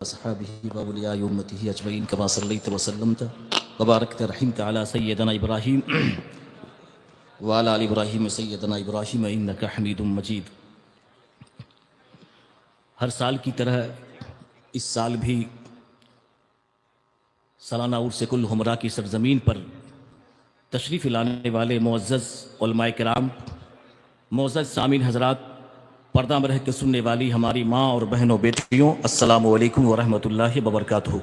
أصحابه وأولياء أمته أجمعين كما صليت وسلمت وباركت رحمت على سيدنا إبراهيم وعلى آل إبراهيم سيدنا إبراهيم إنك حميد مجيد۔ ہر سال کی طرح اس سال بھی سالانہ عرس کل ہمراہ کی سرزمین پر تشریف لانے والے معزز علماء کرام، معزز سامعین حضرات، پردہ میں رہ کے سننے والی ہماری ماں اور بہنوں بیٹیوں، السلام علیکم ورحمۃ اللہ وبرکاتہ۔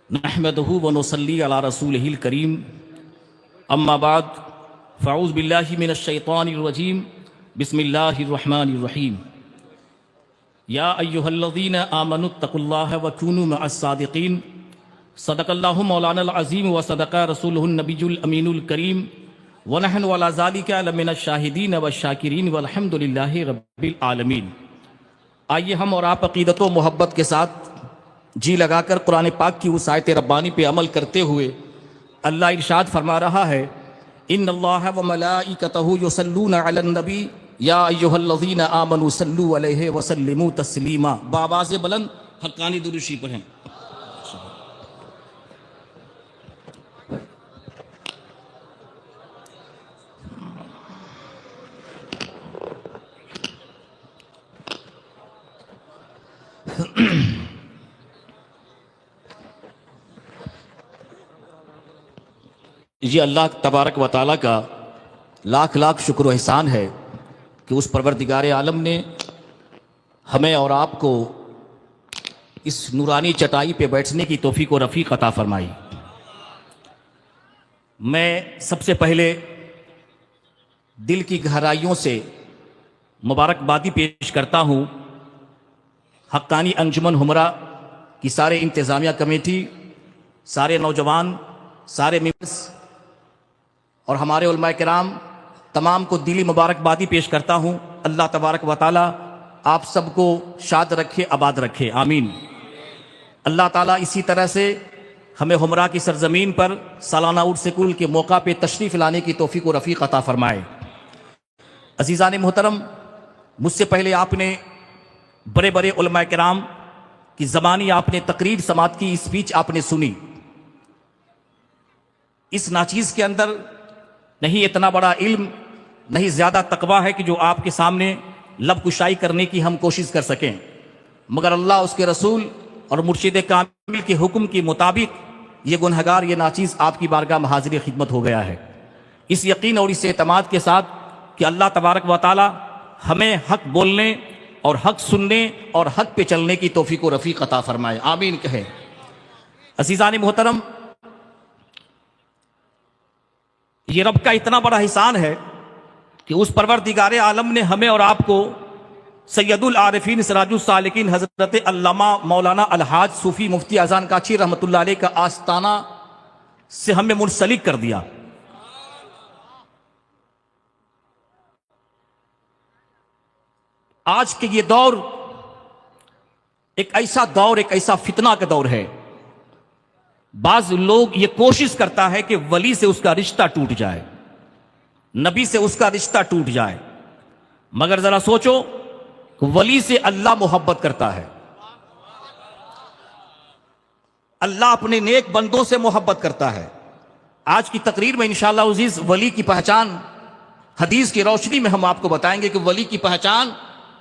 نحمدہ ونصلی علی رسولہ الکریم، اما بعد فاعوذ باللہ من الشیطان الرجیم، بسم اللہ الرحمن الرحیم۔ یا ایہا الذین آمنوا اتقوا اللہ وکونوا مع الصادقین، صدق اللہ مولانا العظیم وصدق رسولہ النبی الامین الکریم، وَنَحْنُ عَلَى ذَلِكَ لَمِنَ الشَّاهِدِينَ وَالشَّاكِرِينَ وَالْحَمْدُ لِلَّهِ رَبِّ الْعَالَمِينَ۔ آئیے ہم اور آپ عقیدت و محبت کے ساتھ جی لگا کر قرآن پاک کی اس آیت ربانی پہ عمل کرتے ہوئے اللہ ارشاد فرما رہا ہے، ان اللہ وملائکتہ یصلون علی النبی یا ایھا الذین آمنوا صلوا علیہ وسلموا تسلیما۔ بآواز بلند حقانی درود شریف پڑھیں۔ یہ اللہ تبارک و تعالیٰ کا لاکھ لاکھ شکر و احسان ہے کہ اس پروردگار عالم نے ہمیں اور آپ کو اس نورانی چٹائی پہ بیٹھنے کی توفیق و رفیق عطا فرمائی۔ میں سب سے پہلے دل کی گہرائیوں سے مبارکبادی پیش کرتا ہوں حقانی انجمن ہمراہ کی سارے انتظامیہ کمیٹی، سارے نوجوان، سارے ممبرز اور ہمارے علماء کرام تمام کو دلی مبارکبادی پیش کرتا ہوں۔ اللہ تبارک و تعالیٰ آپ سب کو شاد رکھے، آباد رکھے، آمین۔ اللہ تعالیٰ اسی طرح سے ہمیں ہمراہ کی سرزمین پر سالانہ عرس کل کے موقع پہ تشریف لانے کی توفیق و رفیق عطا فرمائے۔ عزیزان محترم، مجھ سے پہلے آپ نے بڑے بڑے علماء کرام کی زبانی آپ نے تقریر سماعت کی، اسپیچ آپ نے سنی۔ اس ناچیز کے اندر نہیں اتنا بڑا علم، نہیں زیادہ تقویٰ ہے کہ جو آپ کے سامنے لب کشائی کرنے کی ہم کوشش کر سکیں، مگر اللہ، اس کے رسول اور مرشد کامل کے حکم کے مطابق یہ گنہگار، یہ ناچیز آپ کی بارگاہ میں حاضر خدمت ہو گیا ہے، اس یقین اور اس اعتماد کے ساتھ کہ اللہ تبارک و تعالی ہمیں حق بولنے اور حق سننے اور حق پہ چلنے کی توفیق و رفیق عطا فرمائے، آمین کہیں۔ عزیزان محترم، یہ رب کا اتنا بڑا احسان ہے کہ اس پروردگار عالم نے ہمیں اور آپ کو سید العارفین سراج السالکین حضرت علامہ مولانا الحاج صوفی مفتی اذان کاچی رحمۃ اللہ علیہ کا آستانہ سے ہمیں منسلک کر دیا۔ آج کے یہ دور ایک ایسا فتنہ کا دور ہے۔ بعض لوگ یہ کوشش کرتا ہے کہ ولی سے اس کا رشتہ ٹوٹ جائے، نبی سے اس کا رشتہ ٹوٹ جائے، مگر ذرا سوچو کہ ولی سے اللہ محبت کرتا ہے، اللہ اپنے نیک بندوں سے محبت کرتا ہے۔ آج کی تقریر میں انشاءاللہ عزیز ولی کی پہچان حدیث کی روشنی میں ہم آپ کو بتائیں گے کہ ولی کی پہچان،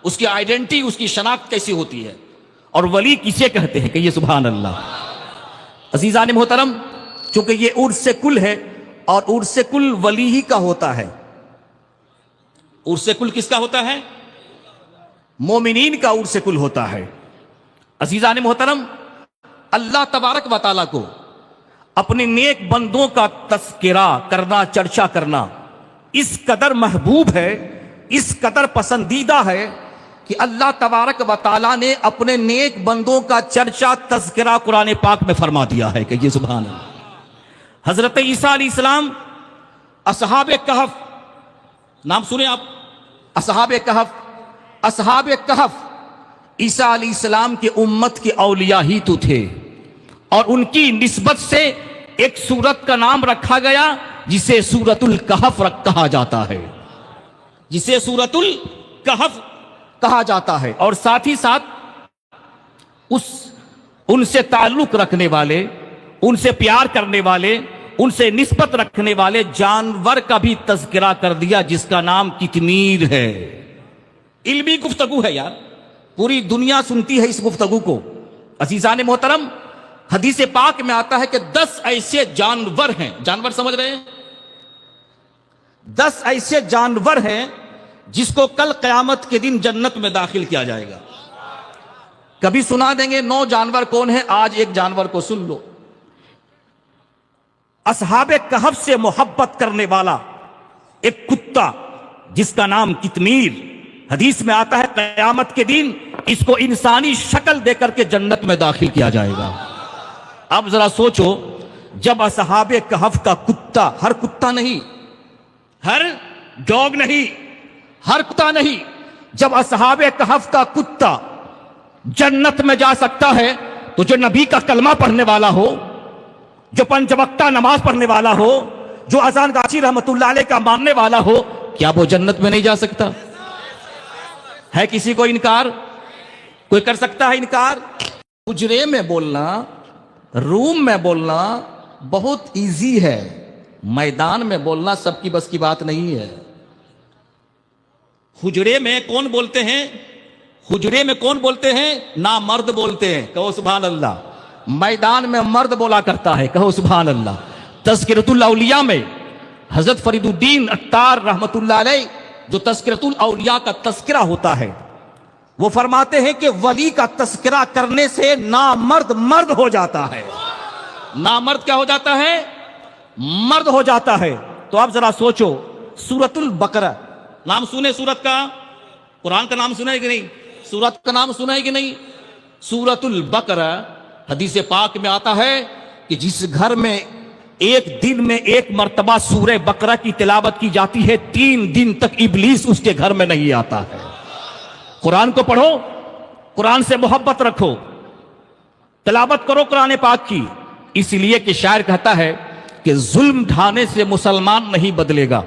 اس کی آئیڈینٹی، اس کی شناخت کیسی ہوتی ہے اور ولی کسے کہتے ہیں، کہ یہ سبحان اللہ۔ عزیزان محترم، چونکہ یہ عرس کل ہے اور عرس کل ولی ہی کا ہوتا ہے۔ عرس کل کس کا ہوتا ہے؟ مومنین کا عرس کل ہوتا ہے۔ عزیزان محترم، اللہ تبارک و تعالیٰ کو اپنے نیک بندوں کا تذکرہ کرنا، چرچا کرنا اس قدر محبوب ہے، اس قدر پسندیدہ ہے کہ اللہ تبارک و تعالیٰ نے اپنے نیک بندوں کا چرچا، تذکرہ قرآن پاک میں فرما دیا ہے، کہ یہ سبحان اللہ۔ حضرت عیسیٰ علیہ السلام، اصحاب کہف، نام سنیں آپ، اصحاب کہف عیسیٰ علیہ السلام کے امت کے اولیاء ہی تو تھے، اور ان کی نسبت سے ایک سورت کا نام رکھا گیا جسے سورۃ الکہف کہا جاتا ہے، جسے سورۃ الکہف کہا جاتا ہے۔ اور ساتھ ہی ساتھ ان سے تعلق رکھنے والے، ان سے پیار کرنے والے، ان سے نسبت رکھنے والے جانور کا بھی تذکرہ کر دیا جس کا نام کتمیر ہے۔ علمی گفتگو ہے یار، پوری دنیا سنتی ہے اس گفتگو کو۔ عزیزان محترم، حدیث پاک میں آتا ہے کہ 10 ایسے جانور ہیں، جانور سمجھ رہے ہیں، 10 ایسے جانور ہیں جس کو کل قیامت کے دن جنت میں داخل کیا جائے گا۔ کبھی سنا دیں گے 9 جانور کون ہیں، آج ایک جانور کو سن لو۔ اصحاب کہف سے محبت کرنے والا ایک کتا جس کا نام کتمیر، حدیث میں آتا ہے قیامت کے دن اس کو انسانی شکل دے کر کے جنت میں داخل کیا جائے گا۔ اب ذرا سوچو، جب اصحاب کہف کا کتا، ہر کتا نہیں، ہر ڈاگ نہیں، ہر کتا نہیں، جب اصحاب کہف کا کتا جنت میں جا سکتا ہے تو جو نبی کا کلمہ پڑھنے والا ہو، جو 5 وقتہ نماز پڑھنے والا ہو، جو اذان غاچی رحمت اللہ علیہ کا ماننے والا ہو، کیا وہ جنت میں نہیں جا سکتا؟ ہے کسی کو انکار؟ کوئی کر سکتا ہے انکار؟ حجرے میں بولنا، روم میں بولنا بہت ایزی ہے، میدان میں بولنا سب کی بس کی بات نہیں ہے۔ حجرے میں کون بولتے ہیں؟ حجرے میں کون بولتے ہیں؟ نامرد بولتے ہیں، کہو سبحان اللہ۔ میدان میں مرد بولا کرتا ہے، کہو سبحان اللہ۔ تذکرۃ الاولیاء میں حضرت فرید الدین عطار رحمت اللہ علیہ جو تذکرۃ الاولیاء کا تذکرہ ہوتا ہے، وہ فرماتے ہیں کہ ولی کا تذکرہ کرنے سے نامرد مرد ہو جاتا ہے۔ نامرد کیا ہو جاتا ہے؟ مرد ہو جاتا ہے۔ تو آپ ذرا سوچو، سورۃ البقرہ نام سنے سورت کا؟ قرآن کا نام سنا ہے کہ نہیں؟ سورت کا نام سنا ہے کہ نہیں؟ سورۃ البقرہ حدیث پاک میں آتا ہے کہ جس گھر میں ایک دن میں 1 مرتبہ سورہ بقرہ کی تلاوت کی جاتی ہے، 3 دن تک ابلیس اس کے گھر میں نہیں آتا ہے۔ قرآن کو پڑھو، قرآن سے محبت رکھو، تلاوت کرو قرآن پاک کی، اس لیے کہ شاعر کہتا ہے کہ ظلم ڈھانے سے مسلمان نہیں بدلے گا،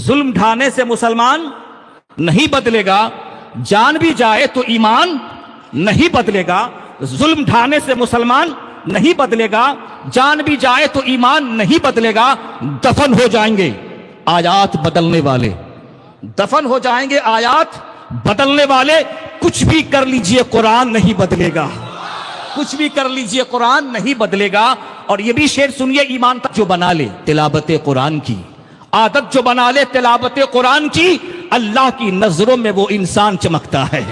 ظلم ڈھانے سے مسلمان نہیں بدلے گا، جان بھی جائے تو ایمان نہیں بدلے گا۔ ظلم ڈھانے سے مسلمان نہیں بدلے گا، جان بھی جائے تو ایمان نہیں بدلے گا۔ دفن ہو جائیں گے آیات بدلنے والے، دفن ہو جائیں گے آیات بدلنے والے، کچھ بھی کر لیجئے قرآن نہیں بدلے گا، کچھ بھی کر لیجئے قرآن نہیں بدلے گا۔ اور یہ بھی شعر سنیے، ایمان تک جو بنا لے تلاوت قرآن کی، عادت جو بنا لے تلاوت قرآن کی، اللہ کی نظروں میں وہ انسان چمکتا ہے،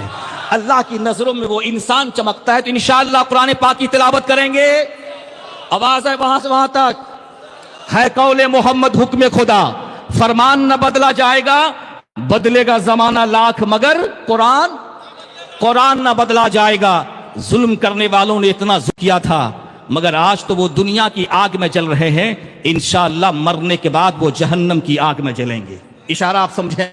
اللہ کی نظروں میں وہ انسان چمکتا ہے۔ تو انشاءاللہ قرآن پاک کی تلاوت کریں گے، آواز ہے وہاں سے وہاں تک، ہے قول محمد حکم خدا، فرمان نہ بدلا جائے گا، بدلے گا زمانہ لاکھ مگر قرآن نہ بدلا جائے گا۔ ظلم کرنے والوں نے اتنا ظلم کیا تھا، مگر آج تو وہ دنیا کی آگ میں جل رہے ہیں، انشاءاللہ مرنے کے بعد وہ جہنم کی آگ میں جلیں گے۔ اشارہ آپ سمجھیں،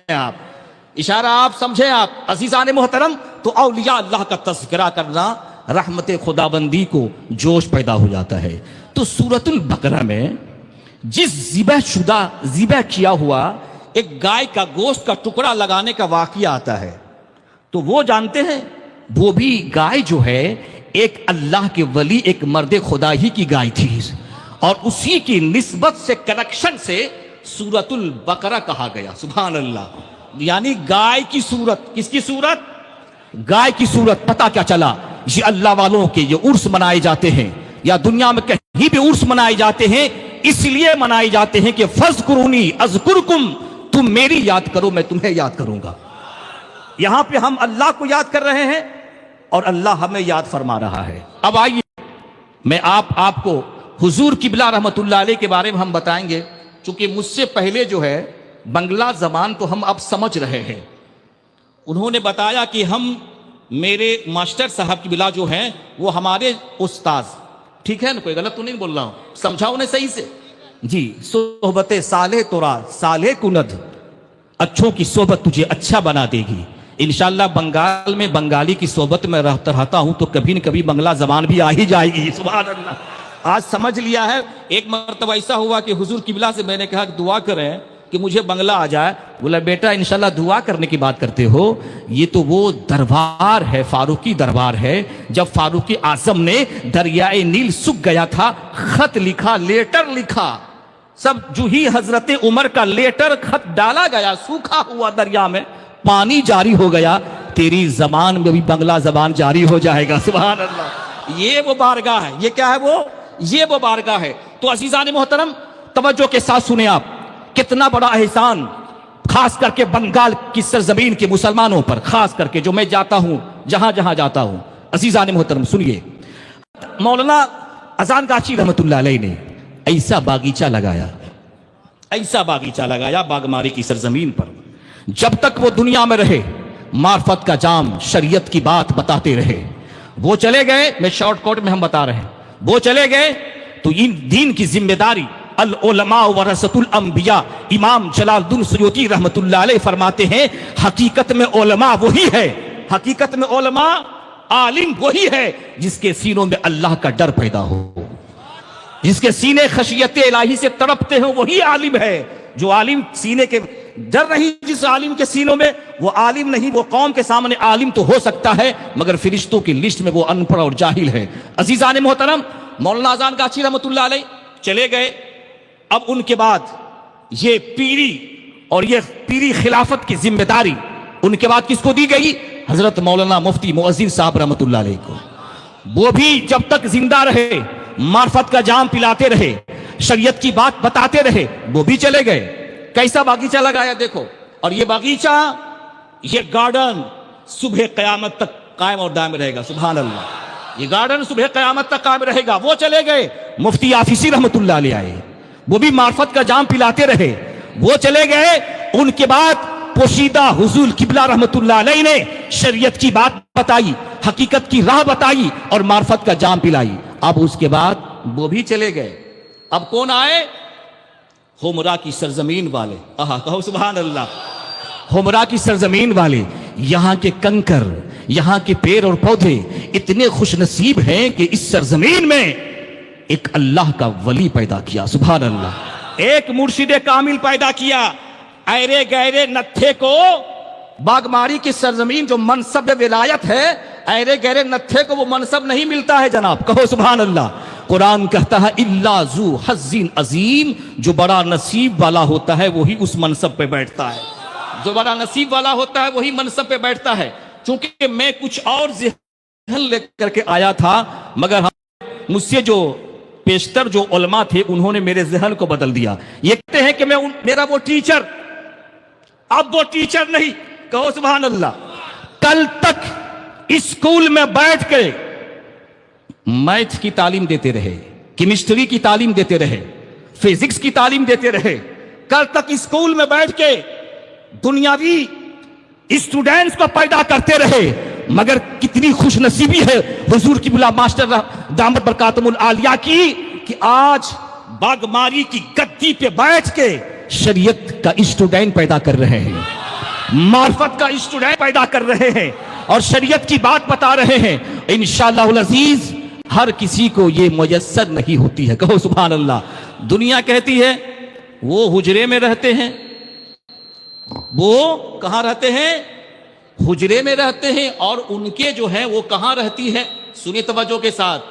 اشارہ آپ سمجھیں آپ عزیزان محترم۔ تو اولیاء اللہ کا تذکرہ کرنا رحمت خداوندی کو جوش پیدا ہو جاتا ہے۔ تو سورۃ البقرہ میں جس ذبح کیا ہوا ایک گائے کا گوشت کا ٹکڑا لگانے کا واقعہ آتا ہے، تو وہ جانتے ہیں وہ بھی گائے جو ہے ایک اللہ کے ولی، ایک مرد خدا ہی کی گائے تھی، اور اسی کی نسبت سے کنیکشن سے سورۃ البقرہ کہا گیا۔ سبحان اللہ، یعنی گائے کی صورت، کس کی صورت؟ گائے کی صورت۔ پتہ کیا چلا؟ یہ اللہ والوں کے یہ عرس منائے جاتے ہیں، یا دنیا میں کہیں بھی عرس منائے جاتے ہیں، اس لیے منائے جاتے ہیں کہ فذکرونی اذکرکم، تم میری یاد کرو میں تمہیں یاد کروں گا۔ یہاں پہ ہم اللہ کو یاد کر رہے ہیں اور اللہ ہمیں یاد فرما رہا ہے۔ اب آئیے میں آپ کو حضور قبلہ رحمت اللہ علیہ کے بارے میں ہم بتائیں گے، چونکہ مجھ سے پہلے جو ہے بنگلہ زبان تو ہم اب سمجھ رہے ہیں۔ انہوں نے بتایا کہ ہم، میرے ماسٹر صاحب قبلہ جو ہیں وہ ہمارے استاذ، ٹھیک ہے نا، کوئی غلط تو نہیں بول رہا ہوں، سمجھاؤ نے صحیح سے جی۔ صحبت صالح تورا صالح کند، اچھوں کی صحبت تجھے اچھا بنا دے گی۔ انشاءاللہ بنگال میں بنگالی کی صحبت میں رہتا ہوں تو کبھی نہ کبھی بنگلہ زبان بھی آ ہی جائے گی۔ سبحان اللہ، آج سمجھ لیا ہے۔ ایک مرتبہ ایسا ہوا کہ حضور قبلہ سے میں نے کہا کہ دعا کریں کہ مجھے بنگلہ آ جائے. بولا بیٹا انشاءاللہ دعا کرنے کی بات کرتے ہو, یہ تو وہ دربار ہے, فاروقی دربار ہے. جب فاروق اعظم نے دریائے نیل سوکھ گیا تھا, خط لکھا, لیٹر لکھا, سب جو ہی حضرت عمر کا لیٹر خط ڈالا گیا سوکھا ہوا دریا میں, پانی جاری ہو گیا. تیری زبان میں بھی بنگلہ زبان جاری ہو جائے گا. سبحان اللہ. یہ وہ بارگاہ ہے. یہ کیا ہے یہ وہ بارگاہ ہے. تو عزیزان محترم توجہ کے ساتھ سنیں آپ, کتنا بڑا احسان خاص کر کے بنگال کی سرزمین کے مسلمانوں پر, خاص کر کے جو میں جاتا ہوں, جہاں جہاں جاتا ہوں. عزیزان محترم سنیے, مولانا اذان گاچی رحمت اللہ علیہ نے ایسا باغیچہ لگایا باغماری کی سرزمین پر. جب تک وہ دنیا میں رہے معرفت کا جام, شریعت کی بات بتاتے رہے. وہ چلے گئے, میں شارٹ کٹ میں ہم بتا رہے ہیں, وہ چلے گئے تو ان دین کی ذمہ داری العلماء ورثۃ الانبیاء. امام جلال الدین سیوطی رحمت اللہ علیہ فرماتے ہیں حقیقت میں علماء وہی ہے, حقیقت میں علماء عالم وہی ہے جس کے سینوں میں اللہ کا ڈر پیدا ہو, جس کے سینے خشیت الہی سے تڑپتے ہیں وہی عالم ہے. جو عالم سینے کے ڈر نہیں جس عالم کے سینوں میں, وہ عالم نہیں. وہ قوم کے سامنے عالم تو ہو سکتا ہے مگر فرشتوں کی لسٹ میں وہ ان پڑھ اور جاہل ہے. عزیزان محترم مولانا اذان گاچی رحمت اللہ علیہ چلے گئے. اب ان کے بعد یہ پیری اور یہ پیری خلافت کی ذمہ داری ان کے بعد کس کو دی گئی؟ حضرت مولانا مفتی مؤذن صاحب رحمت اللہ علیہ کو. وہ بھی جب تک زندہ رہے معرفت کا جام پلاتے رہے, شریعت کی بات بتاتے رہے, وہ بھی چلے گئے. کیسا باغیچہ لگایا دیکھو. اور یہ باغیچہ, یہ گارڈن صبح قیامت تک قائم اور دائم رہے گا. سبحان اللہ. یہ گارڈن صبح قیامت تک قائم رہے گا. وہ چلے گئے مفتی آفیسی رحمت اللہ علیہ آئے, وہ بھی معرفت کا جام پلاتے رہے. وہ چلے گئے. ان کے بعد پوشیدہ حضور قبلہ رحمت اللہ علیہ نے شریعت کی بات بتائی, حقیقت کی راہ بتائی اور معرفت کا جام پلائی. اب اس کے بعد وہ بھی چلے گئے. اب کون آئے؟ ہومرا کی سرزمین والے. کہو سبحان اللہ. ہومرا کی سرزمین والے, یہاں کے کنکر, یہاں کے پیڑ اور پودے اتنے خوش نصیب ہیں کہ اس سرزمین میں ایک اللہ کا ولی پیدا کیا. سبحان اللہ. ایک مرشد کامل پیدا کیا. ایرے گہرے نتھے کو, باغماری کی سرزمین جو منصب ولایت ہے, ایرے گہرے نتھے کو وہ منصب نہیں ملتا ہے جناب. کہو سبحان اللہ. قرآن کہتا ہے الا ذو حظ عظیم, جو بڑا نصیب والا ہوتا ہے وہی اس منصب پہ بیٹھتا ہے. جو بڑا نصیب والا ہوتا ہے وہی منصب پہ بیٹھتا ہے. چونکہ میں کچھ اور ذہن لے کر کے آیا تھا مگر مجھ سے جو پیشتر جو علماء تھے انہوں نے میرے ذہن کو بدل دیا. یہ کہتے ہیں کہ میرا وہ ٹیچر اب وہ ٹیچر نہیں. کہو سبحان اللہ. کل تک اسکول میں بیٹھ کے میتھ کی تعلیم دیتے رہے, کیمسٹری کی تعلیم دیتے رہے, فزکس کی تعلیم دیتے رہے. کل تک اسکول میں بیٹھ کے دنیاوی اسٹوڈنٹس کو پیدا کرتے رہے. مگر کتنی خوش نصیبی ہے حضور قبلہ ماسٹر دامت برکاتہم العالیہ کی کہ آج باغماری کی گدی پہ بیٹھ کے شریعت کا اسٹوڈنٹ پیدا کر رہے ہیں, معرفت کا اسٹوڈنٹ پیدا کر رہے ہیں اور شریعت کی بات بتا رہے ہیں. انشاءاللہ العزیز ہر کسی کو یہ میسر نہیں ہوتی ہے. کہو سبحان اللہ. دنیا کہتی ہے وہ حجرے میں رہتے ہیں. وہ کہاں رہتے ہیں؟ حجرے میں رہتے ہیں. اور ان کے جو ہے وہ کہاں رہتی ہے؟ سنیے توجہ کے ساتھ,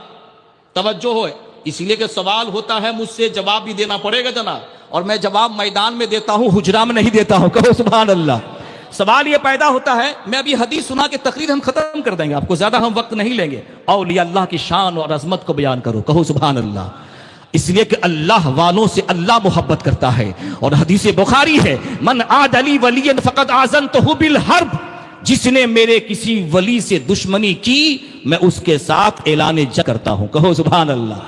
توجہ ہو. اس لیے کہ سوال ہوتا ہے مجھ سے, جواب بھی دینا پڑے گا جناب, اور میں جواب میدان میں دیتا ہوں, حجرہ میں نہیں دیتا ہوں. کہو سبحان اللہ. سوال یہ پیدا ہوتا ہے, میں ابھی حدیث سنا کے تقریر ہم ختم کر دیں گے, آپ کو زیادہ ہم وقت نہیں لیں گے. اولیاء اللہ کی شان اور عظمت کو بیان کرو. کہو سبحان اللہ. اس لیے کہ اللہ والوں سے اللہ محبت کرتا ہے. اور حدیث بخاری ہے من عاد لی ولی فقد آذنتہ بالحرب, جس نے میرے کسی ولی سے دشمنی کی میں اس کے ساتھ اعلان جنگ کرتا ہوں. کہو سبحان اللہ.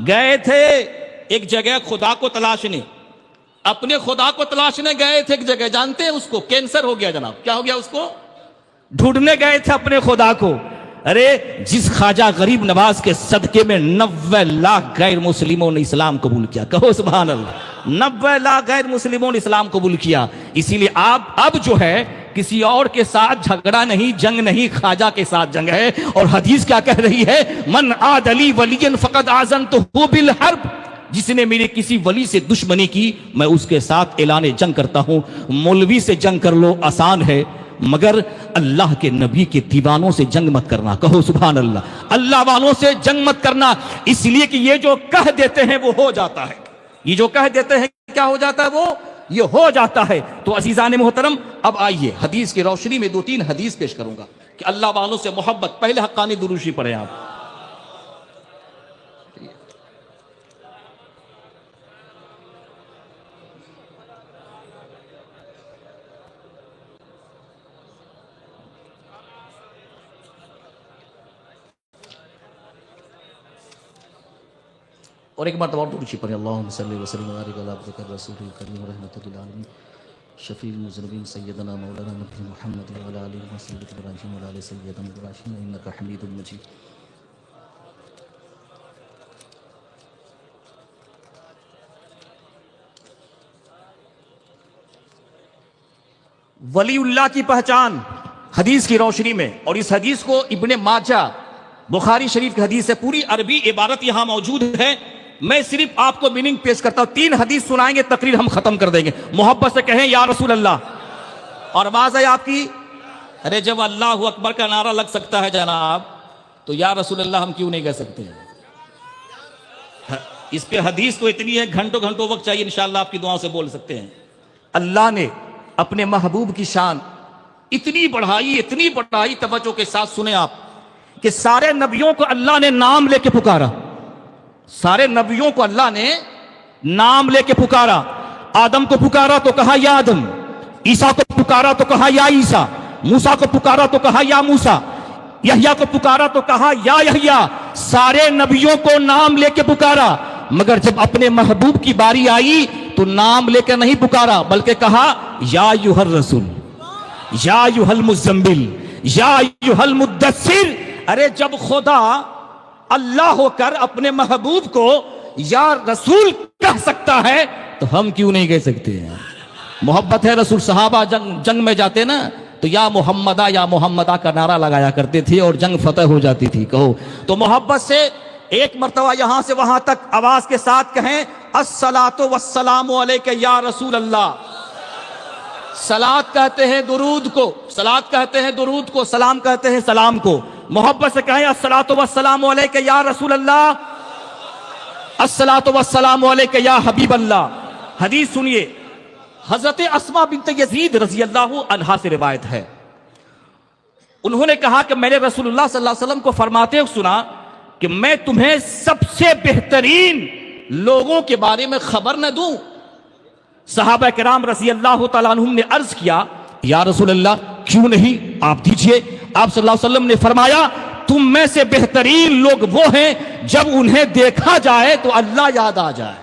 گئے تھے ایک جگہ خدا کو تلاشنے, اپنے خدا کو تلاشنے گئے تھے ایک جگہ, جانتے ہیں اس کو کینسر ہو گیا جناب. کیا ہو گیا اس کو؟ ڈھونڈنے گئے تھے اپنے خدا کو. ارے جس خواجہ غریب نواز کے صدقے میں 90 لاکھ غیر مسلموں نے اسلام قبول کیا. کہو سبحان اللہ. 90 لاکھ غیر مسلموں نے اسلام قبول کیا. اسی لیے آپ اب جو ہے کسی اور کے ساتھ جھگڑا نہیں, جنگ نہیں, خواجہ کے ساتھ جنگ ہے. اور حدیث کیا کہہ رہی ہے؟ من عاد لی ولی فقد آذنتہ بالحرب, جس نے میرے کسی ولی سے دشمنی کی میں اس کے ساتھ اعلان جنگ کرتا ہوں. مولوی سے جنگ کر لو آسان ہے, مگر اللہ کے نبی کے دیوانوں سے جنگ مت کرنا. کہو سبحان اللہ. اللہ والوں سے جنگ مت کرنا, اس لیے کہ یہ جو کہہ دیتے ہیں وہ ہو جاتا ہے. یہ جو کہہ دیتے ہیں کیا ہو جاتا ہے, وہ یہ ہو جاتا ہے. تو عزیزان محترم, اب آئیے حدیث کی روشنی میں 2-3 حدیث پیش کروں گا کہ اللہ والوں سے محبت. پہلے حقانی دروشی پڑھیں آپ. اور ایک مرتبہ دروشی پڑھیں. اللہم صلی وسلم وبارک علی عبدک الرسول الکریم رحمۃ للعالمین شفیع المذنبین سیدنا مولانا نبی محمد وعلی آلہ وصحبہ ابراہیم وعلی آل سیدنا ابراہیم انک حمید مجید. ولی اللہ کی پہچان حدیث کی روشنی میں, اور اس حدیث کو ابن ماجہ بخاری شریف کی حدیث سے پوری عربی عبارت یہاں موجود ہے. میں صرف آپ کو میننگ پیش کرتا ہوں. 3 حدیث سنائیں گے, تقریر ہم ختم کر دیں گے. محبت سے کہیں یا رسول اللہ. اور آواز ہے آپ کی, ارے جب اللہ اکبر کا نعرہ لگ سکتا ہے جناب, تو یا رسول اللہ ہم کیوں نہیں کہہ سکتے ہیں؟ اس پہ حدیث تو اتنی ہے, گھنٹوں گھنٹوں وقت چاہیے, انشاءاللہ آپ کی دعاؤں سے بول سکتے ہیں. اللہ نے اپنے محبوب کی شان اتنی بڑھائی, توجہ کے ساتھ سنیں آپ, کہ سارے نبیوں کو اللہ نے نام لے کے پکارا. سارے نبیوں کو اللہ نے نام لے کے پکارا. آدم کو پکارا تو کہا یا آدم, عیسیٰ کو پکارا تو کہا یا عیسیٰ, موسیٰ کو پکارا تو کہا یا موسیٰ, یحییٰ کو پکارا تو کہا یا یحییٰ. سارے نبیوں کو نام لے کے پکارا, مگر جب اپنے محبوب کی باری آئی تو نام لے کے نہیں پکارا, بلکہ کہا یا ایھا الرسول, یا ایھا المزمل, یا ایھا المدثر. ارے جب خدا اللہ ہو کر اپنے محبوب کو یا رسول کہہ سکتا ہے تو ہم کیوں نہیں کہہ سکتے ہیں؟ محبت ہے. رسول صحابہ جنگ میں جاتے نا تو یا محمدہ کا نعرہ لگایا کرتے تھے اور جنگ فتح ہو جاتی تھی. کہو تو محبت سے ایک مرتبہ یہاں سے وہاں تک آواز کے ساتھ کہیں الصلاۃ والسلام علیک یا رسول اللہ. صلاۃ کہتے ہیں درود کو, صلاۃ کہتے ہیں درود کو, سلام کہتے ہیں سلام کو. محبت سے کہیں الصلاۃ والسلام علیک یا رسول اللہ, الصلاۃ والسلام علیک یا حبیب اللہ. حدیث سنیے, حضرت اسماء بنت یزید رضی اللہ عنہا سے روایت ہے. انہوں نے کہا کہ میں نے رسول اللہ صلی اللہ علیہ وسلم کو فرماتے ہوئے سنا کہ میں تمہیں سب سے بہترین لوگوں کے بارے میں خبر نہ دوں. صحابہ کرام رضی اللہ تعالیٰ عنہم نے عرض کیا یا رسول اللہ کیوں نہیں, آپ دیجئے. آپ صلی اللہ علیہ وسلم نے فرمایا تم میں سے بہترین لوگ وہ ہیں جب انہیں دیکھا جائے تو اللہ یاد آ جائے.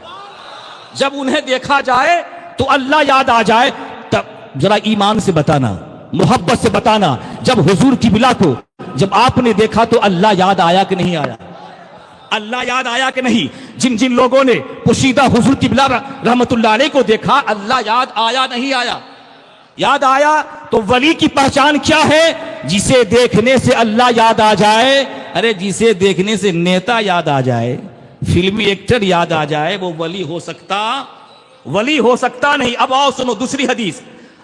جب انہیں دیکھا جائے تو اللہ یاد آ جائے. تب ذرا ایمان سے بتانا, محبت سے بتانا, جب حضور کی بلا کو جب آپ نے دیکھا تو اللہ یاد آیا کہ نہیں آیا؟ اللہ یاد آیا کہ نہیں؟ جن لوگوں نے پوشیدہ حضور کی بلا رحمت اللہ علیہ کو دیکھا, اللہ یاد آیا نہیں آیا؟ یاد آیا. تو ولی کی پہچان کیا ہے؟ جسے دیکھنے سے اللہ یاد آ جائے. ارے جسے دیکھنے سے نیتا یاد آ جائے, فلمی ایکٹر یاد آ جائے, وہ ولی ہو سکتا نہیں. اب آؤ سنو دوسری حدیث.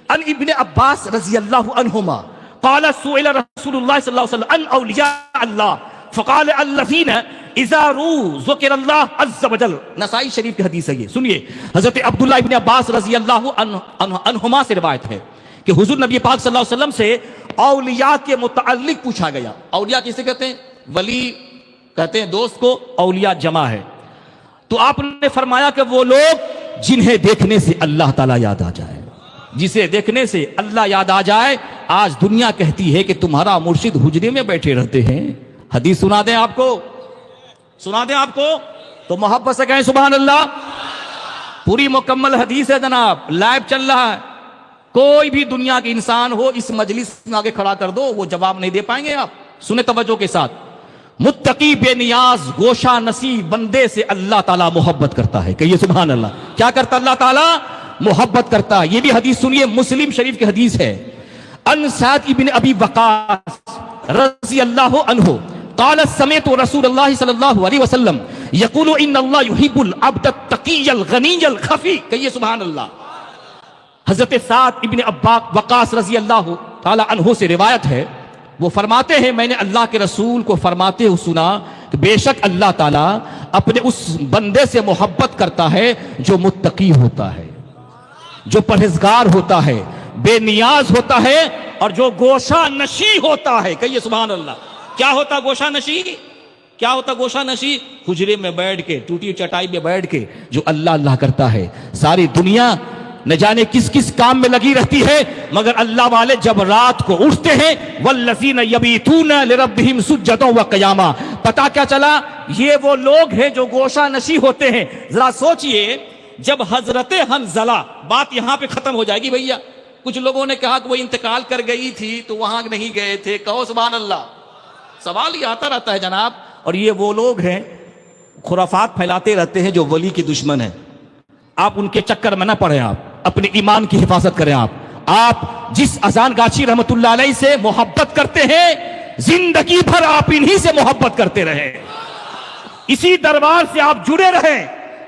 ان ابن عباس رضی اللہ عنہما قال سئل رسول اللہ صلی اللہ علیہ وسلم ان اولیاء اللہ فقال الذین اذا رو ذکر اللہ عز وجل. نسائی شریف کی حدیث ہے یہ, سنیے. حضرت عبداللہ ابن عباس رضی اللہ عنہما سے روایت ہے کہ حضور نبی پاک صلی اللہ علیہ وسلم سے اولیاء کے متعلق پوچھا گیا. اولیاء کسے کہتے ہیں؟ ولی کہتے ہیں دوست کو, اولیاء جمع ہے. تو آپ نے فرمایا کہ وہ لوگ جنہیں دیکھنے سے اللہ تعالیٰ یاد آ جائے, جسے دیکھنے سے اللہ یاد آ جائے. آج دنیا کہتی ہے کہ تمہارا مرشد حجرے میں بیٹھے رہتے ہیں. حدیث سنا دیں آپ کو, تو محبت سے کہیں سبحان اللہ. پوری مکمل حدیث ہے جناب, لائیو چل رہا ہے. کوئی بھی دنیا کے انسان ہو اس مجلس میں آگے کھڑا کر دو, وہ جواب نہیں دے پائیں گے. آپ سنیں توجہ کے ساتھ. متقی بے نیاز گوشہ نصیب بندے سے اللہ تعالیٰ محبت کرتا ہے. کہیے سبحان اللہ. کیا کرتا اللہ تعالیٰ؟ محبت کرتا. یہ بھی حدیث سنیے, مسلم شریف کی حدیث ہے. ان سعد ابن ابی وقاص رضی اللہ عنہ قال سمعت رسول اللہ صلی اللہ علیہ وسلم یقول ان اللہ یحب العبد التقی الغنی الخفی، کہیے سبحان اللہ۔ حضرت سعد ابن ابی وقاص رضی اللہ تعالی عنہ سے روایت ہے، وہ فرماتے ہیں میں نے اللہ کے رسول کو فرماتے ہوئے سنا کہ بے شک اللہ تعالیٰ اپنے اس بندے سے محبت کرتا ہے جو متقی ہوتا ہے، جو پرہیزگار ہوتا ہے، بے نیاز ہوتا ہے، اور جو گوشہ نشی ہوتا ہے، کہیے سبحان اللہ۔ کیا ہوتا گوشہ نشی؟ کیا ہوتا گوشہ نشی؟ حجرے میں بیٹھ کے، ٹوٹی چٹائی میں بیٹھ کے جو اللہ اللہ کرتا ہے۔ ساری دنیا نہ جانے کس کس کام میں لگی رہتی ہے، مگر اللہ والے جب رات کو اٹھتے ہیں والذین یبیتون لربہم سجدا وقیاما، پتا کیا چلا؟ یہ وہ لوگ ہیں جو گوشہ نشی ہوتے ہیں۔ ذرا سوچئے، جب حضرت حنظلہ، بات یہاں پہ ختم ہو جائے گی بھیا۔ کچھ لوگوں نے کہا کہ وہ انتقال کر گئی تھی تو وہاں نہیں گئے تھے، کہو سبحان اللہ۔ سوال یہ آتا رہتا ہے جناب، اور یہ وہ لوگ ہیں خرافات پھیلاتے رہتے ہیں جو ولی کے دشمن ہیں۔ آپ ان کے چکر میں نہ پڑیں، آپ اپنے ایمان کی حفاظت کریں۔ آپ جس اذان گاچھی رحمت اللہ علیہ سے محبت کرتے ہیں، زندگی بھر آپ انہی سے محبت کرتے رہیں، اسی دربار سے آپ جڑے رہیں۔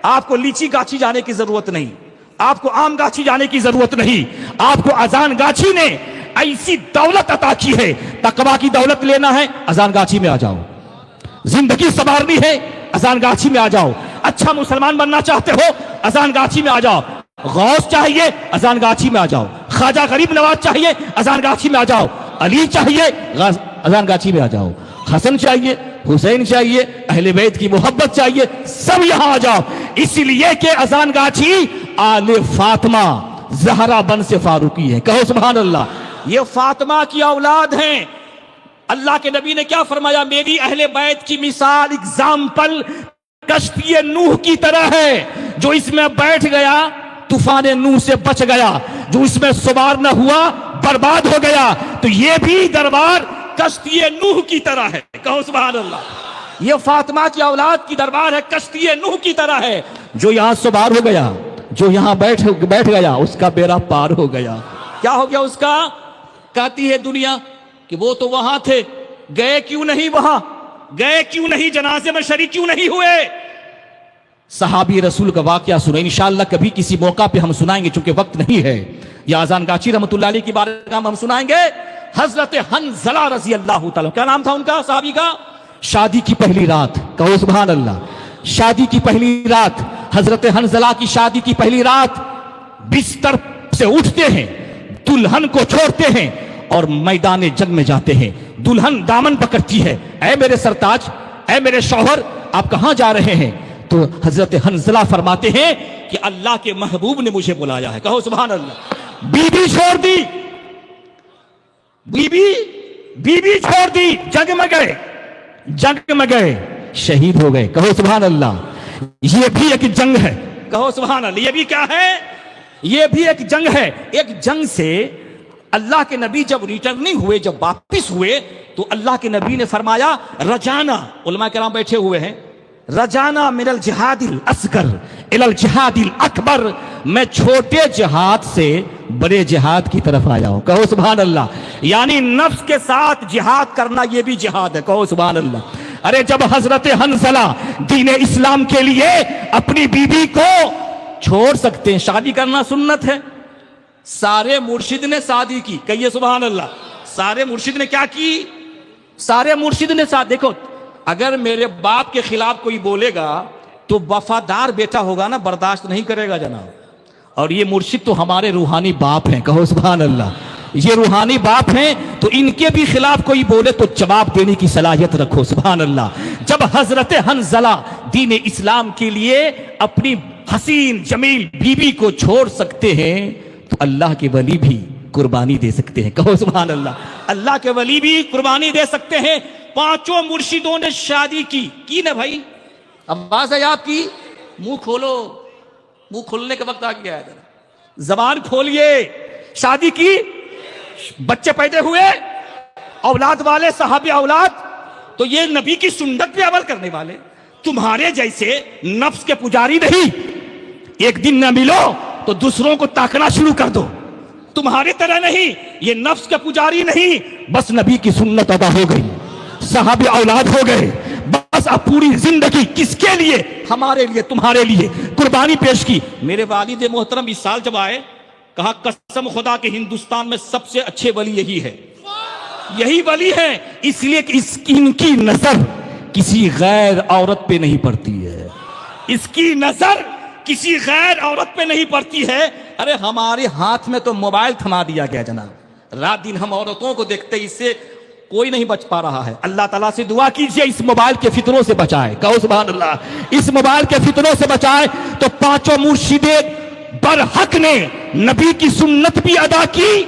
آپ کو لیچی گاچھی جانے کی ضرورت نہیں، آپ کو آم گاچھی جانے کی ضرورت نہیں، آپ کو اذان گاچھی نے ایسی دولت عطا کی ہے۔ تقویٰ کی دولت لینا ہے، اذان گاچھی میں آ جاؤ۔ زندگی سنوارنی ہے، اذان گاچھی میں آ جاؤ۔ اچھا مسلمان بننا چاہتے ہو، اذان گاچھی میں آ جاؤ۔ غوث چاہیے، اذان گاچھی میں آ جاؤ۔ خواجہ غریب نواز چاہیے، اذان گاچھی میں آ جاؤ۔ علی چاہیے، اذان گاچھی میں آ جاؤ۔ حسن چاہیے، حسین چاہیے، اہل بیت کی محبت چاہیے، سب یہاں آ جاؤ۔ اس لیے کہ اذان گاچھی آل فاطمہ زہرا بن سے فاروقی ہے، کہو سبحان اللہ۔ یہ فاطمہ کی اولاد ہیں۔ اللہ کے نبی نے کیا فرمایا؟ میری اہل بیت کی مثال، اگزامپل کشتی نوح کی طرح ہے، جو اس میں بیٹھ گیا طوفان نوح سے بچ گیا، جو اس میں سوار نہ ہوا برباد ہو گیا۔ تو یہ بھی دربار کشتی نوح کی طرح ہے، کہو سبحان اللہ۔ یہ فاطمہ کی اولاد کی دربار ہے، کشتی نوح کی طرح ہے، جو یہاں سوار ہو گیا، جو یہاں بیٹھ گیا، اس کا بیڑا پار ہو گیا۔ کیا ہو گیا اس کا؟ کہتی ہے دنیا کہ وہ تو وہاں تھے، گئے کیوں نہیں وہاں؟ گئے کیوں نہیں جنازے میں شریک کیوں نہیں ہوئے؟ صحابی رسول کا واقعہ سنیں، انشاءاللہ کبھی کسی موقع پہ ہم سنائیں گے، چونکہ وقت نہیں ہے۔ یا اذان گاچھی رحمت اللہ علیہ کی بارگاہ میں ہم سنائیں گے۔ حضرت حنظلہ رضی اللہ تعالیٰ، کیا نام تھا ان کا صحابی کا؟ شادی کی پہلی رات، کہو سبحان اللہ۔ شادی کی پہلی رات، حضرت حنظلہ کی شادی کی پہلی رات، بستر سے اٹھتے ہیں، دلہن کو چھوڑتے ہیں اور میدان جنگ میں جاتے ہیں۔ دلہن دامن پکڑتی ہے، اے میرے سرتاج، اے میرے شوہر، آپ کہاں جا رہے ہیں؟ تو حضرت حنظلہ فرماتے ہیں کہ اللہ کے محبوب نے مجھے بلایا ہے، کہو سبحان اللہ۔ بی بی چھوڑ دی، بی بی چھوڑ دی، جنگ میں گئے، جنگ میں گئے، شہید ہو گئے، کہو سبحان اللہ۔ یہ بھی ایک جنگ ہے، کہو سبحان اللہ۔ یہ بھی کیا ہے؟ یہ بھی ایک جنگ ہے۔ ایک جنگ سے اللہ کے نبی جب ریٹرننگ ہوئے، جب واپس ہوئے، تو اللہ کے نبی نے فرمایا رجانا، علماء کرام بیٹھے ہوئے ہیں، رجانا من الجہاد الاصغر الی الجہاد الاکبر، میں چھوٹے جہاد سے بڑے جہاد کی طرف آیا ہوں، کہو سبحان اللہ۔ یعنی نفس کے ساتھ جہاد کرنا یہ بھی جہاد ہے، کہو سبحان اللہ۔ ارے جب حضرت حنظلہ دین اسلام کے لیے اپنی بیوی کو چھوڑ سکتے ہیں، شادی کرنا سنت ہے، سارے مرشد نے شادی کی، کہیے سبحان اللہ۔ سارے مرشد نے کیا کی؟ سارے مرشد نے ساتھ۔ دیکھو، اگر میرے باپ کے خلاف کوئی بولے گا تو وفادار بیٹا ہوگا نا، برداشت نہیں کرے گا جناب۔ اور یہ مرشد تو ہمارے روحانی باپ ہیں، کہو سبحان اللہ۔ یہ روحانی باپ ہیں، تو ان کے بھی خلاف کوئی بولے تو جواب دینے کی صلاحیت رکھو، سبحان اللہ۔ جب حضرت حنظلہ دین اسلام کے لیے اپنی حسین جمیل بیوی کو چھوڑ سکتے ہیں، تو اللہ کے ولی بھی قربانی دے سکتے ہیں، کہو سبحان اللہ۔ اللہ کے ولی بھی قربانی دے سکتے ہیں۔ پانچوں مرشدوں نے شادی کی نا بھائی؟ آواز ہے آپ کی؟ منہ کھولو، منہ کھولنے کا وقت آ گیا ہے، زبان کھولیے۔ شادی کی، بچے پیدا ہوئے، اولاد والے، صحابی اولاد، تو یہ نبی کی سنت پہ عمل کرنے والے، تمہارے جیسے نفس کے پجاری نہیں۔ ایک دن نہ ملو تو دوسروں کو تاکنا شروع کر دو، تمہاری طرح نہیں، یہ نفس کے پجاری نہیں، بس نبی کی سنت ادا ہو گئی، صحابی اولاد ہو گئے، بس بس اب پوری زندگی کس کے لیے؟ ہمارے لیے، تمہارے لیے قربانی پیش کی۔ میرے والد محترم اس سال جب آئے، کہا قسم خدا کہ ہندوستان میں سب سے اچھے ولی یہی ہے، یہی ولی ہے، اس لیے کہ ان کی نظر کسی غیر عورت پہ نہیں پڑتی ہے، اس کی نظر کسی غیر عورت پہ نہیں پڑتی ہے۔ ارے ہمارے ہاتھ میں تو موبائل تھما دیا گیا جناب، رات دن ہم عورتوں کو دیکھتے، اس سے کوئی نہیں بچ پا رہا ہے۔ اللہ تعالیٰ سے دعا کیجئے اس موبائل کے فتنوں سے بچائے، کہو سبحان اللہ، اس موبائل کے فتنوں سے بچائے۔ تو پانچوں مرشد برحق نے نبی کی سنت بھی ادا کی،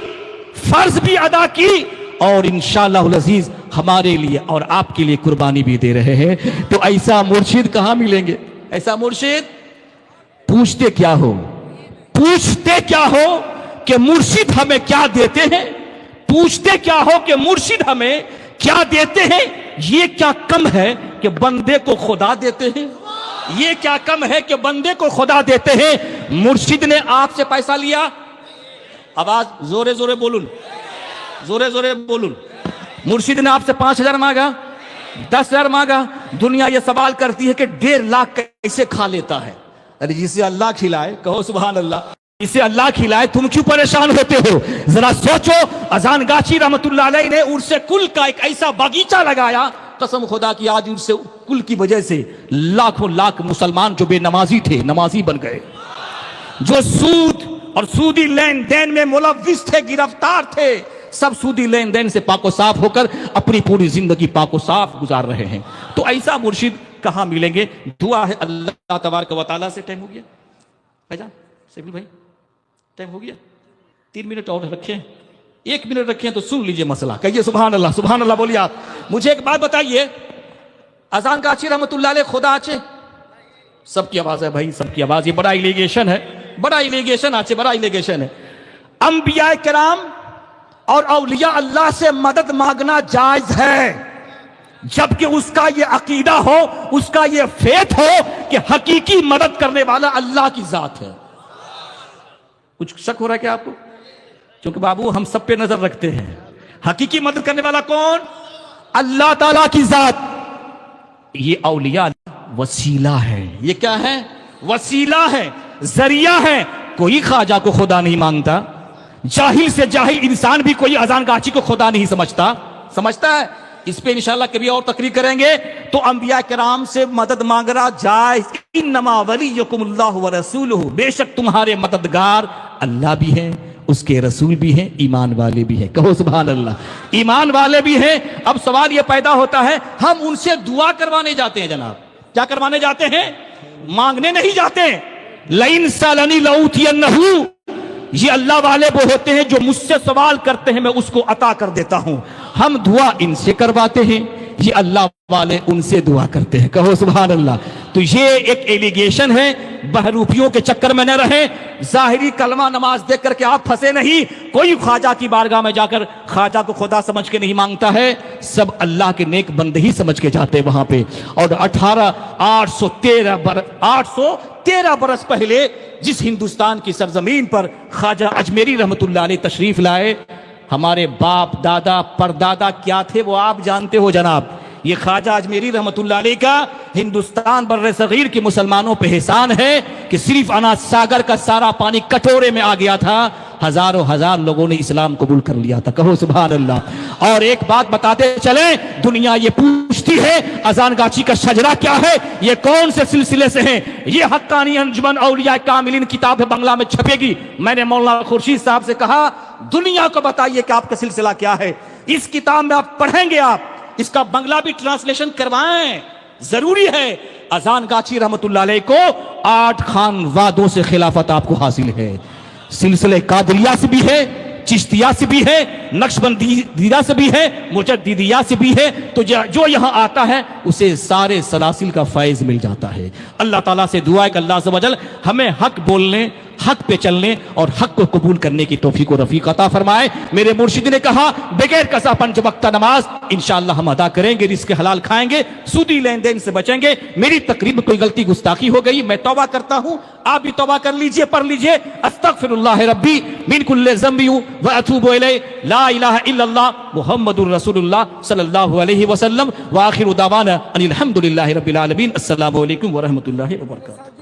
فرض بھی ادا کی، اور انشاءاللہ العزیز ہمارے لیے اور آپ کے لیے قربانی بھی دے رہے ہیں۔ تو ایسا مرشد کہاں ملیں گے؟ ایسا مرشد پوچھتے کیا ہو، پوچھتے کیا ہو کہ مرشد ہمیں کیا دیتے ہیں، پوچھتے کیا ہو کہ مرشد ہمیں کیا دیتے ہیں۔ یہ کیا کم ہے کہ بندے کو خدا دیتے ہیں، یہ کیا کم ہے کہ بندے کو خدا دیتے ہیں۔ مرشد نے آپ سے پیسہ لیا، آواز زورے زورے بولون، زورے زورے بولون۔ مرشد نے آپ سے 5,000 مانگا، 10,000 مانگا، دنیا یہ سوال کرتی ہے کہ 1.5 لاکھ کیسے کھا لیتا ہے؟ ارے جسے اللہ کھلائے، کہو سبحان اللہ، اسے اللہ کھلائے، تم کیوں پریشان ہوتے ہو؟ ذرا سوچو، اذان گاچی رحمت اللہ علیہ نے عرس کل کا ایک ایسا باغیچہ لگایا، قسم خدا کی آج عرس کل کی وجہ سے لاکھوں لاکھ مسلمان جو بے نمازی تھے نمازی بن گئے، جو سود اور سودی لین دین میں ملوث تھے، گرفتار تھے، سب سودی لین دین سے پاک و صاف ہو کر اپنی پوری زندگی پاک و صاف گزار رہے ہیں۔ تو ایسا مرشد کہاں ملیں گے؟ دعا ہے اللہ تبارک و تعالیٰ سے۔ ٹائم ہو گیا بھائی جان، سیبل بھائی ٹائم ہو گیا، 3 منٹ اور رکھیں، 1 منٹ رکھیں تو سن لیجئے مسئلہ، کہیے سبحان اللہ، سبحان اللہ بولیے آپ۔ مجھے ایک بات بتائیے، اذان گاچی رحمت اللہ علیہ خدا آچے، سب کی آواز ہے بھائی، سب کی آواز، یہ بڑا ایلیگیشن ہے، بڑا ایلیگیشن آچے، بڑا ایلیگیشن ہے۔ انبیاء کرام اور اولیاء اللہ سے مدد مانگنا جائز ہے، جبکہ اس کا یہ عقیدہ ہو، اس کا یہ فیت ہو کہ حقیقی مدد کرنے والا اللہ کی ذات ہے۔ کچھ شک ہو رہا ہے کیا آپ کو؟ چونکہ بابو ہم سب پہ نظر رکھتے ہیں، حقیقی مدد کرنے والا کون؟ اللہ تعالیٰ کی ذات۔ یہ اولیاء وسیلہ ہے، یہ کیا ہے؟ وسیلہ ہے، ذریعہ ہے۔ کوئی خواجہ کو خدا نہیں مانگتا، جاہل سے جاہل انسان بھی کوئی اذان گاچی کو خدا نہیں سمجھتا، سمجھتا ہے؟ اس پہ انشاءاللہ کبھی اور تقریر کریں گے۔ تو انبیاء کرام سے مدد مانگنا جائز۔ انما ولیکم اللہ ورسولہ، بے شک تمہارے مددگار اللہ بھی ہیں، اس کے رسول بھی ہیں، ایمان والے بھی ہیں، کہو سبحان اللہ، ایمان والے بھی ہیں۔ اب سوال یہ پیدا ہوتا ہے، ہم ان سے دعا کروانے جاتے ہیں جناب، کیا کروانے جاتے ہیں؟ مانگنے نہیں جاتے۔ لئن سألنی لأوتینہ، یہ اللہ والے وہ ہوتے ہیں جو مجھ سے سوال کرتے ہیں، میں اس کو عطا کر دیتا ہوں۔ ہم دعا ان سے کرواتے ہیں، یہ اللہ والے ان سے دعا کرتے ہیں، کہو سبحان اللہ۔ تو یہ ایک ایلیگیشن ہے، بہروپیوں کے چکر میں نہ رہیں، ظاہری کلمہ نماز دیکھ کر کے آپ پھنسے نہیں۔ کوئی خواجہ کی بارگاہ میں جا کر خواجہ کو خدا سمجھ کے نہیں مانگتا ہے، سب اللہ کے نیک بندے ہی سمجھ کے جاتے وہاں پہ۔ اور 813 برس پہلے جس ہندوستان کی سرزمین پر خواجہ اجمیری رحمت اللہ علیہ تشریف لائے، ہمارے باپ دادا پردادا کیا تھے وہ آپ جانتے ہو جناب۔ یہ خواجہ اجمیری رحمت اللہ علیہ کا ہندوستان بر صغیر کے مسلمانوں پہ احسان ہے کہ صرف انا ساگر کا سارا پانی کٹورے میں آ گیا تھا، ہزاروں ہزار لوگوں نے اسلام قبول کر لیا تھا، کہو سبحان اللہ۔ اور ایک بات بتاتے چلیں، دنیا یہ پوچھتی ہے اذان گاچی کا شجرہ کیا ہے، یہ کون سے سلسلے سے ہیں؟ یہ حقانی انجمن اولیاء کاملین کتاب بنگلہ میں چھپے گی۔ میں نے مولانا خورشید صاحب سے کہا دنیا کو بتائیے کہ آپ کا سلسلہ کیا ہے، اس کتاب میں آپ پڑھیں گے، آپ اس کا بنگلہ بھی ٹرانسلیشن کروائیں، ضروری ہے۔ اذان گاچی رحمت اللہ علیہ کو 8 خان وادوں سے خلافت آپ کو حاصل ہے، سلسلہ قادریہ سے بھی ہے، چشتیہ سے بھی ہے، نقشبندیہ سے بھی ہے، مجددیہ سے بھی ہے۔ تو جو یہاں آتا ہے اسے سارے سلاسل کا فیض مل جاتا ہے۔ اللہ تعالیٰ سے دعا ہے کہ اللہ عز و جل ہمیں حق بولنے، حق پہ چلنے اور حق کو قبول کرنے کی توفیق و رفیق عطا فرمائے۔ میرے مرشد نے کہا بغیر قضا 5 وقتہ نماز انشاءاللہ ہم ادا کریں گے، رزق حلال کھائیں گے، سودی لین دین سے بچیں گے۔ میری تقریر میں کوئی غلطی گستاخی ہو گئی میں توبہ کرتا ہوں، آپ بھی توبہ کر لیجئے، پڑھ لیجئے استغفر اللہ ربی من کل ذنب و اتوب الیہ، لا الہ الا اللہ محمد رسول اللہ صلی اللہ علیہ وسلم، وآخر دعوانا ان الحمد للہ رب العالمین۔ السلام علیکم ورحمۃ اللہ وبرکاتہ۔